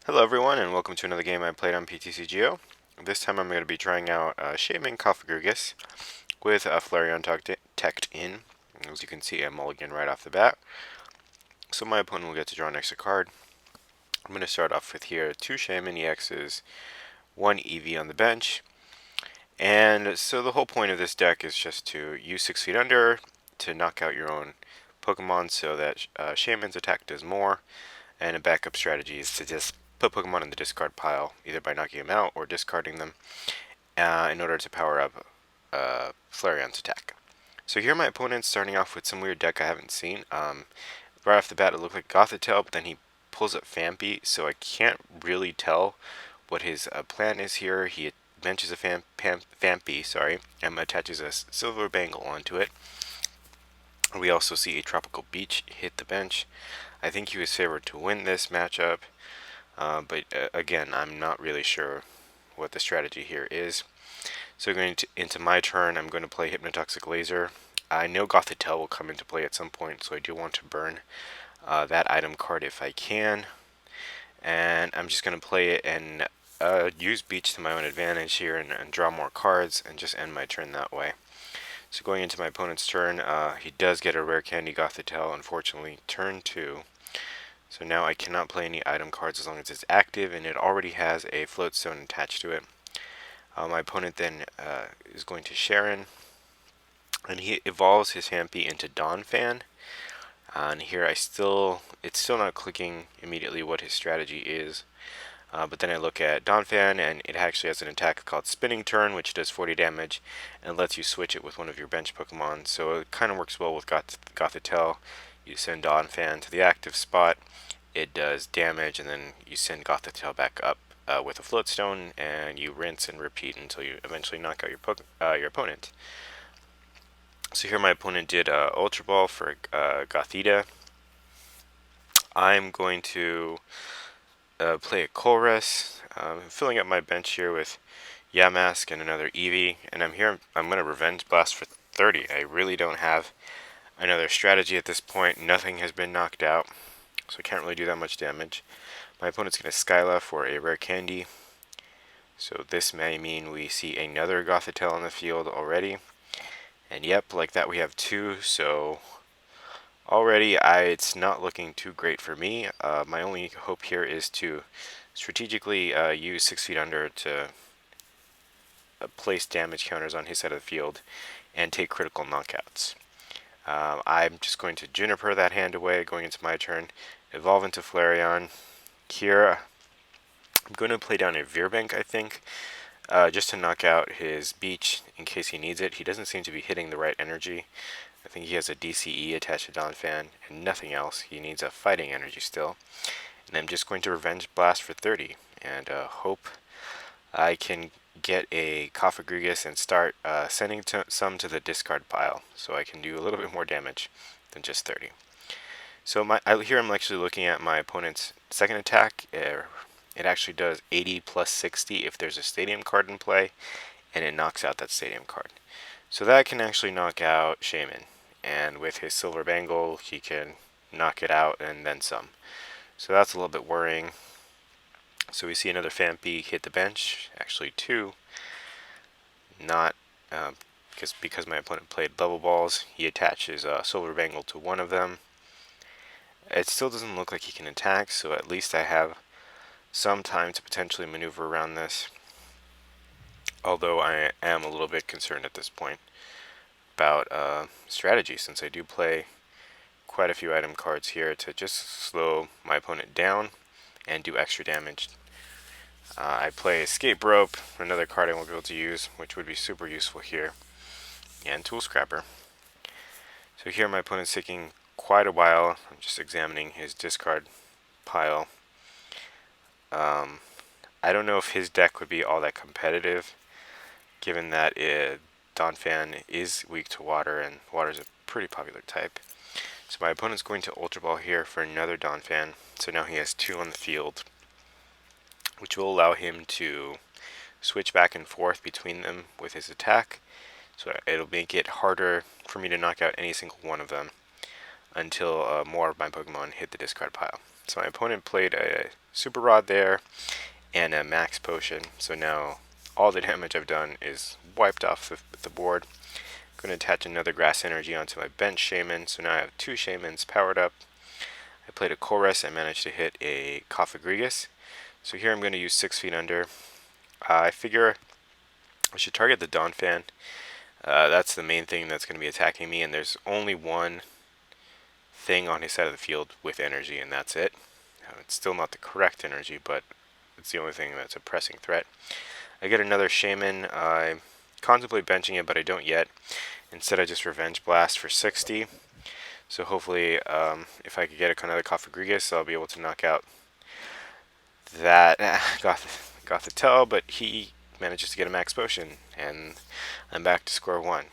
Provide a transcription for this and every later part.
Hello everyone, and welcome to another game I played on PTCGO. This time I'm going to be trying out Shaymin Cofagrigus with a Flareon teched in. As you can see, a mulligan right off the bat. So my opponent will get to draw an extra card. I'm going to start off with here 2 Shaymin EXs, 1 EV on the bench. And so the whole point of this deck is just to use 6 feet under to knock out your own Pokemon so that Shaymin's attack does more. And a backup strategy is to just put Pokemon in the discard pile, either by knocking them out or discarding them, in order to power up Flareon's attack. So here my opponent's starting off with some weird deck I haven't seen. Right off the bat it looked like Gothitelle, but then he pulls up Fampi, so I can't really tell what his plan is here. He benches a Fampi, and attaches a Silver Bangle onto it. We also see a Tropical Beach hit the bench. I think he was favored to win this matchup, but again, I'm not really sure what the strategy here is. So going into my turn, I'm going to play Hypnotoxic Laser. I know Gothitelle will come into play at some point, so I do want to burn that item card if I can. And I'm just going to play it and use Beach to my own advantage here and draw more cards and just end my turn that way. So going into my opponent's turn, he does get a rare candy Gothitelle, unfortunately, turn 2. So now I cannot play any item cards as long as it's active, and it already has a Floatstone attached to it. My opponent then is going to Sharon, and he evolves his Hampy into Donphan. And here it's still not clicking immediately what his strategy is. But then I look at Donphan, and it actually has an attack called Spinning Turn, which does 40 damage, and lets you switch it with one of your bench Pokemon. So it kind of works well with Gothitelle. You send Donphan to the active spot, it does damage, and then you send Gothitelle back up with a Floatstone, and you rinse and repeat until you eventually knock out your opponent. So here my opponent did Ultra Ball for Gothita. I'm going to play a Colress, filling up my bench here with Yamask and another Eevee, and I'm going to Revenge Blast for 30. I really don't have another strategy at this point. Nothing has been knocked out, so I can't really do that much damage. My opponent's going to Skyla for a rare candy, so this may mean we see another Gothitelle on the field already. And yep, like that we have 2, so already it's not looking too great for me. My only hope here is to strategically use 6 feet under to place damage counters on his side of the field and take critical knockouts. I'm just going to Juniper that hand away, going into my turn, evolve into Flareon. Here, I'm going to play down a Veerbank, I think, just to knock out his Beach in case he needs it. He doesn't seem to be hitting the right energy. I think he has a DCE attached to Donphan and nothing else. He needs a fighting energy still. And I'm just going to Revenge Blast for 30 and hope I can get a Cofagrigus and start sending some to the discard pile so I can do a little bit more damage than just 30. So here I'm actually looking at my opponent's second attack. It actually does 80 plus 60 if there's a Stadium card in play, and it knocks out that Stadium card. So that can actually knock out Shaymin, and with his Silver Bangle he can knock it out and then some. So that's a little bit worrying. So we see another Fampi hit the bench, actually 2. Not because my opponent played level balls, he attaches Silver Bangle to one of them. It still doesn't look like he can attack, so at least I have some time to potentially maneuver around this. Although I am a little bit concerned at this point about strategy, since I do play quite a few item cards here to just slow my opponent down and do extra damage. I play Escape Rope, another card I won't be able to use, which would be super useful here, and Tool Scrapper. So here my opponent's taking quite a while. I'm just examining his discard pile. I don't know if his deck would be all that competitive, given that Donphan is weak to water, and water is a pretty popular type. So my opponent's going to Ultra Ball here for another Donphan, so now he has 2 on the field, which will allow him to switch back and forth between them with his attack. So it'll make it harder for me to knock out any single one of them until more of my Pokemon hit the discard pile. So my opponent played a Super Rod there, and a Max Potion. So now all the damage I've done is wiped off the board. I'm going to attach another Grass Energy onto my bench Shaymin, so now I have 2 Shaymins powered up. I played a Chorus, I managed to hit a Cofagrigus. So here I'm going to use 6 feet under. I figure I should target the Donphan. That's the main thing that's going to be attacking me, and there's only one thing on his side of the field with energy, and that's it. It's still not the correct energy, but it's the only thing that's a pressing threat. I get another Shaymin. I contemplate benching it, but I don't yet. Instead, I just Revenge Blast for 60. So hopefully, if I could get another Cofagrigus, I'll be able to knock out that Gothitelle, but he manages to get a Max Potion, and I'm back to square one.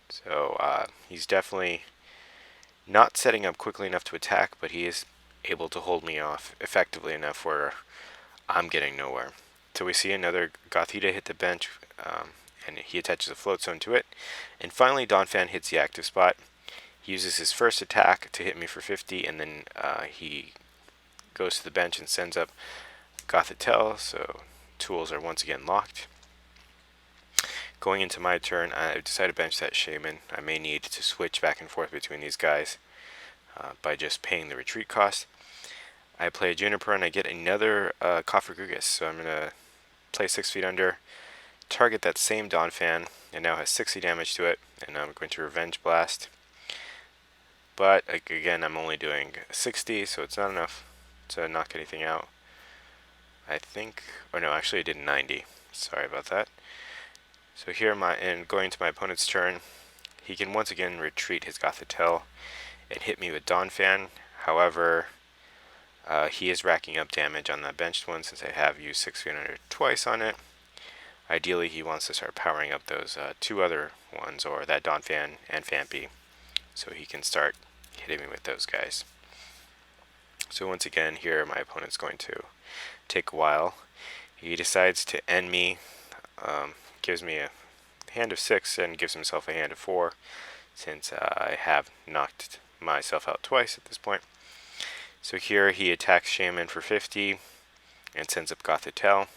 So he's definitely not setting up quickly enough to attack, but he is able to hold me off effectively enough where I'm getting nowhere. So we see another Gothitelle hit the bench, and he attaches a Float Zone to it. And finally, Donphan hits the active spot. He uses his first attack to hit me for 50, and then he goes to the bench and sends up Gothitelle, so tools are once again locked. Going into my turn, I decide to bench that Shaymin. I may need to switch back and forth between these guys by just paying the retreat cost. I play a Juniper and I get another Cofagrigus, so I'm going to play 6 feet under, target that same Donphan, and now has 60 damage to it, and I'm going to Revenge Blast. But again, I'm only doing 60, so it's not enough to knock anything out. I think, or no, actually I did 90. Sorry about that. So here, going to my opponent's turn, he can once again retreat his Gothitelle and hit me with Donphan. However, he is racking up damage on that benched one since I have used 6 feet under twice on it. Ideally, he wants to start powering up those 2 other ones, or that Donphan and Phanpy, so he can start hitting me with those guys. So once again, here my opponent's going to take a while. He decides to end me, gives me a hand of 6 and gives himself a hand of 4, since I have knocked myself out twice at this point. So here he attacks Shaymin for 50 and sends up Gothitelle.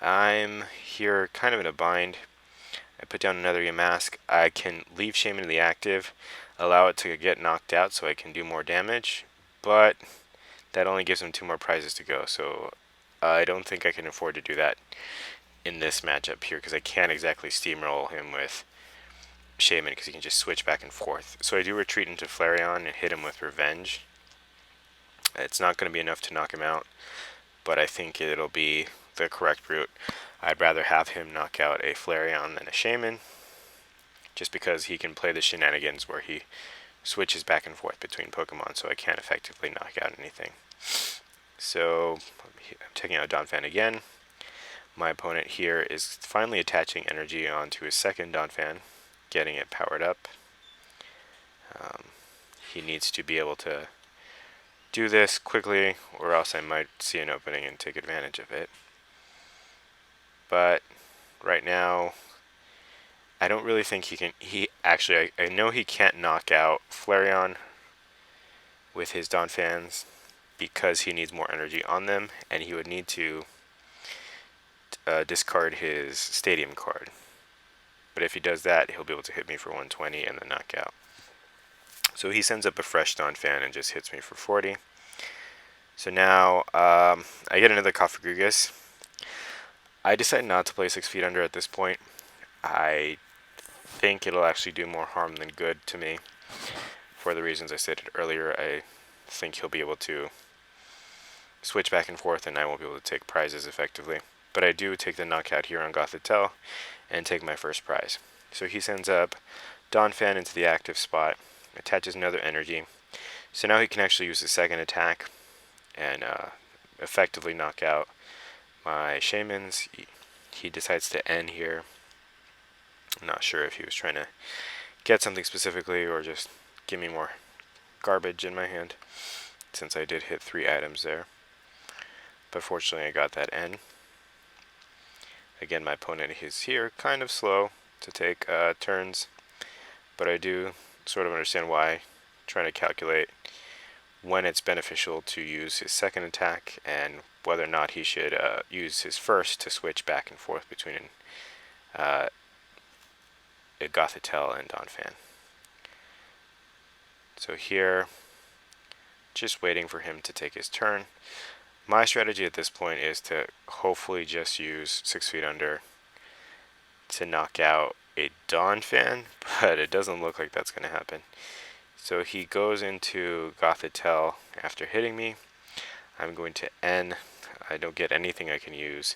I'm here kind of in a bind. I put down another Yamask. I can leave Shaymin in the active, allow it to get knocked out so I can do more damage, but that only gives him 2 more prizes to go, so I don't think I can afford to do that in this matchup here, because I can't exactly steamroll him with Shaymin because he can just switch back and forth. So I do retreat into Flareon and hit him with Revenge. It's not going to be enough to knock him out, but I think it'll be the correct route. I'd rather have him knock out a Flareon than a Shaymin, just because he can play the shenanigans where he switches back and forth between Pokemon, so I can't effectively knock out anything. So I'm taking out Donphan again. My opponent here is finally attaching energy onto his second Donphan, getting it powered up. He needs to be able to do this quickly, or else I might see an opening and take advantage of it. But right now, I don't really think he can. I know he can't knock out Flareon with his Donphans because he needs more energy on them, and he would need to discard his Stadium card. But if he does that, he'll be able to hit me for 120 and then knock out. So he sends up a fresh Donphan and just hits me for 40. So now I get another Cofagrigus. I decide not to play 6 feet under at this point. I think it'll actually do more harm than good to me. For the reasons I stated earlier, I think he'll be able to switch back and forth and I won't be able to take prizes effectively. But I do take the knockout here on Gothitelle and take my first prize. So he sends up Donphan into the active spot, attaches another energy. So now he can actually use the second attack and effectively knock out my Shaymins. He decides to end here. I'm not sure if he was trying to get something specifically or just give me more garbage in my hand, since I did hit 3 items there. But fortunately I got that end. Again, my opponent is here kind of slow to take turns, but I do sort of understand why, trying to calculate when it's beneficial to use his second attack and whether or not he should use his first to switch back and forth between a Gothitelle and Donphan. So here, just waiting for him to take his turn. My strategy at this point is to hopefully just use 6 feet under to knock out a Donphan, but it doesn't look like that's going to happen. So he goes into Gothitelle after hitting me. I'm going to N. I don't get anything I can use,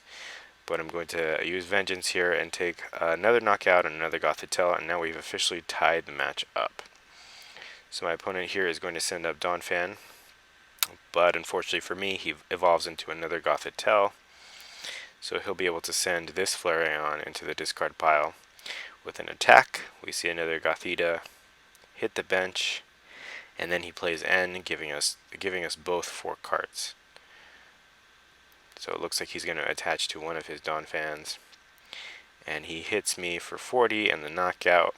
but I'm going to use Vengeance here and take another knockout and another Gothitelle, and now we've officially tied the match up. So my opponent here is going to send up Donphan, but unfortunately for me, he evolves into another Gothitelle, so he'll be able to send this Flareon into the discard pile. With an attack, we see another Gothita hit the bench, and then he plays N, giving us both 4 cards. So it looks like he's going to attach to one of his Donphans, and he hits me for 40 and the knockout.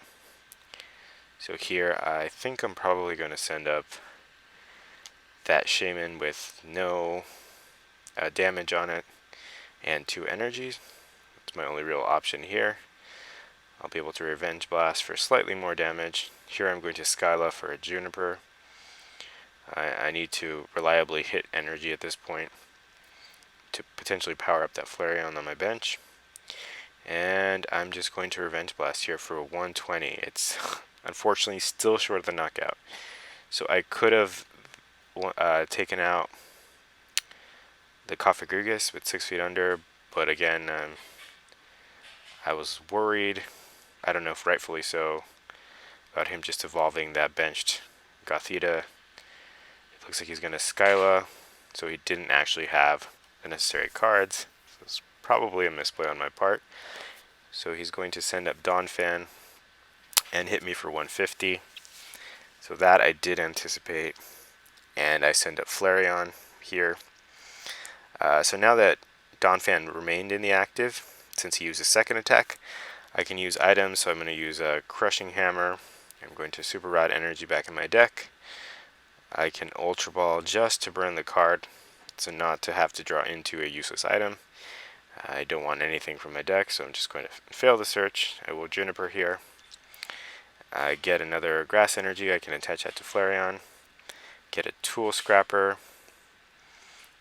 So here I think I'm probably going to send up that Shaymin with no damage on it and 2 energies. That's my only real option here. I'll be able to Revenge Blast for slightly more damage. Here I'm going to Skyla for a Juniper. I need to reliably hit energy at this point to potentially power up that Flareon on my bench. And I'm just going to Revenge Blast here for a 120. It's unfortunately still short of the knockout. So I could have taken out the Cofagrigus with 6 feet under, but again, I was worried, I don't know if rightfully so, about him just evolving that benched Gothita. It looks like he's going to Skyla, so he didn't actually have the necessary cards. So it's probably a misplay on my part. So he's going to send up Donphan and hit me for 150. So that I did anticipate. And I send up Flareon here. So now that Donphan remained in the active, since he used a second attack, I can use items. So I'm going to use a Crushing Hammer. I'm going to Super Rod Energy back in my deck. I can Ultra Ball just to burn the card, so not to have to draw into a useless item. I don't want anything from my deck, so I'm just going to fail the search. I will Juniper here. I get another Grass Energy. I can attach that to Flareon. Get a Tool Scrapper.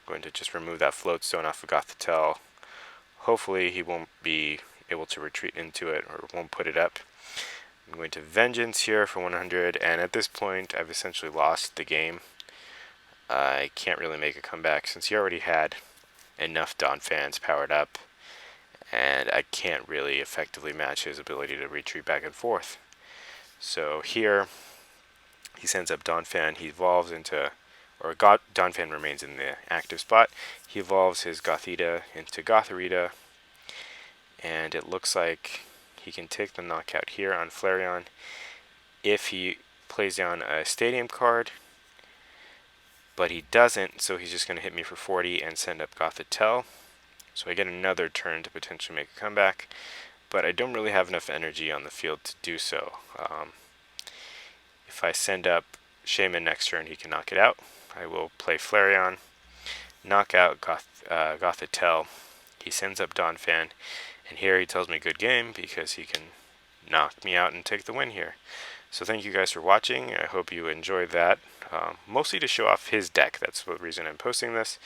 I'm going to just remove that Floatstone off of Gothitelle. Hopefully he won't be able to retreat into it or won't put it up. I'm going to Vengeance here for 100, and at this point I've essentially lost the game. I can't really make a comeback since he already had enough Donphans powered up, and I can't really effectively match his ability to retreat back and forth. So here he sends up Donphan, he evolves into, or Donphan remains in the active spot. He evolves his Gothita into Gothorita, and it looks like he can take the knockout here on Flareon if he plays down a Stadium card, but he doesn't, so he's just going to hit me for 40 and send up Gothitelle. So I get another turn to potentially make a comeback, but I don't really have enough energy on the field to do so. If I send up Shaymin next turn, he can knock it out. I will play Flareon, knock out Gothitelle. He sends up Donphan, and here he tells me good game because he can knock me out and take the win here. So thank you guys for watching. I hope you enjoyed that. Mostly to show off his deck. That's the reason I'm posting this.